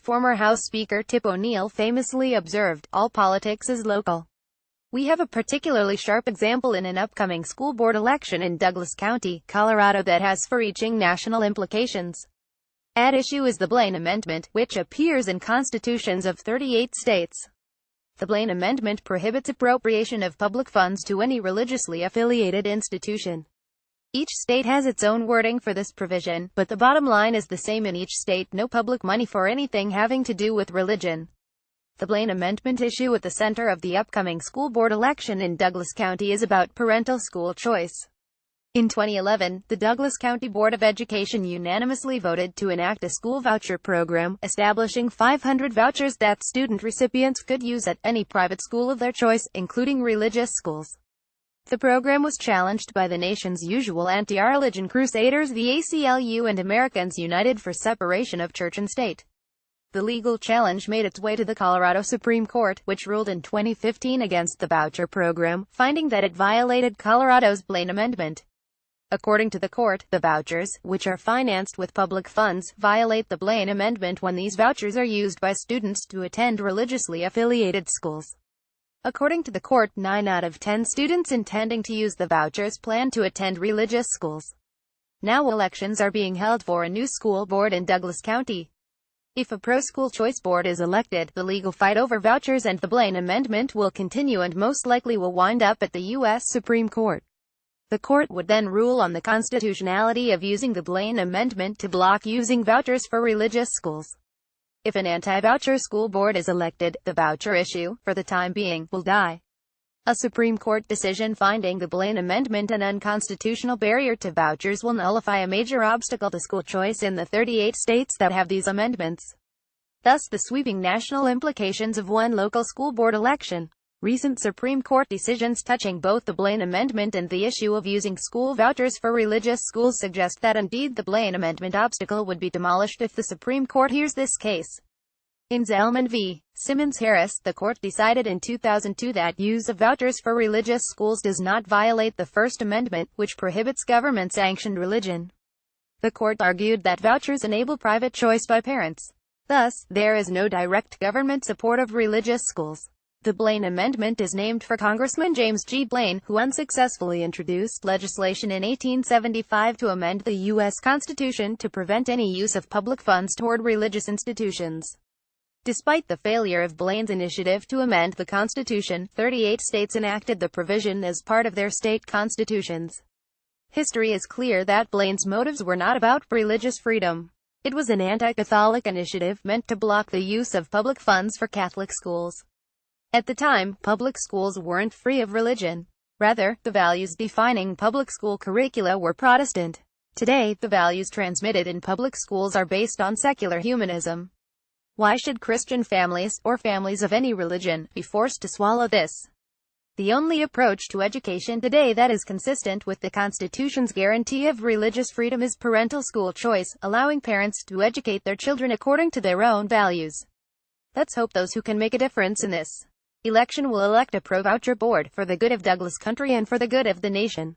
Former House Speaker Tip ONeill famously observed, "All politics is local." We have a particularly sharp example in an upcoming school board election in Douglas County, Colorado that has far-reaching national implications. At issue is the Blaine Amendment, which appears in constitutions of 38 states. The Blaine Amendment prohibits appropriation of public funds to any religiously affiliated institution. Each state has its own wording for this provision, but the bottom line is the same in each state: no public money for anything having to do with religion. The Blaine Amendment issue at the center of the upcoming school board election in Douglas County is about parental school choice. In 2011, the Douglas County Board of Education unanimously voted to enact a school voucher program, establishing 500 vouchers that student recipients could use at any private school of their choice, including religious schools. The program was challenged by the nation's usual anti-religion crusaders, the ACLU, and Americans United for Separation of Church and State. The legal challenge made its way to the Colorado Supreme Court, which ruled in 2015 against the voucher program, finding that it violated Colorado's Blaine Amendment. According to the court, the vouchers, which are financed with public funds, violate the Blaine Amendment when these vouchers are used by students to attend religiously affiliated schools. According to the court, 9 out of 10 students intending to use the vouchers plan to attend religious schools. Now elections are being held for a new school board in Douglas County. If a pro-school choice board is elected, the legal fight over vouchers and the Blaine Amendment will continue and most likely will wind up at the U.S. Supreme Court. The court would then rule on the constitutionality of using the Blaine Amendment to block using vouchers for religious schools. If an anti-voucher school board is elected, the voucher issue, for the time being, will die. A Supreme Court decision finding the Blaine Amendment an unconstitutional barrier to vouchers will nullify a major obstacle to school choice in the 38 states that have these amendments. Thus the sweeping national implications of one local school board election. Recent Supreme Court decisions touching both the Blaine Amendment and the issue of using school vouchers for religious schools suggest that indeed the Blaine Amendment obstacle would be demolished if the Supreme Court hears this case. In Zellman v. Simmons-Harris, the court decided in 2002 that use of vouchers for religious schools does not violate the First Amendment, which prohibits government-sanctioned religion. The court argued that vouchers enable private choice by parents. Thus, there is no direct government support of religious schools. The Blaine Amendment is named for Congressman James G. Blaine, who unsuccessfully introduced legislation in 1875 to amend the U.S. Constitution to prevent any use of public funds toward religious institutions. Despite the failure of Blaine's initiative to amend the Constitution, 38 states enacted the provision as part of their state constitutions. History is clear that Blaine's motives were not about religious freedom. It was an anti-Catholic initiative meant to block the use of public funds for Catholic schools. At the time, public schools weren't free of religion. Rather, the values defining public school curricula were Protestant. Today, the values transmitted in public schools are based on secular humanism. Why should Christian families, or families of any religion, be forced to swallow this? The only approach to education today that is consistent with the Constitution's guarantee of religious freedom is parental school choice, allowing parents to educate their children according to their own values. Let's hope those who can make a difference in this election will elect a pro-voucher board, for the good of Douglas County and for the good of the nation.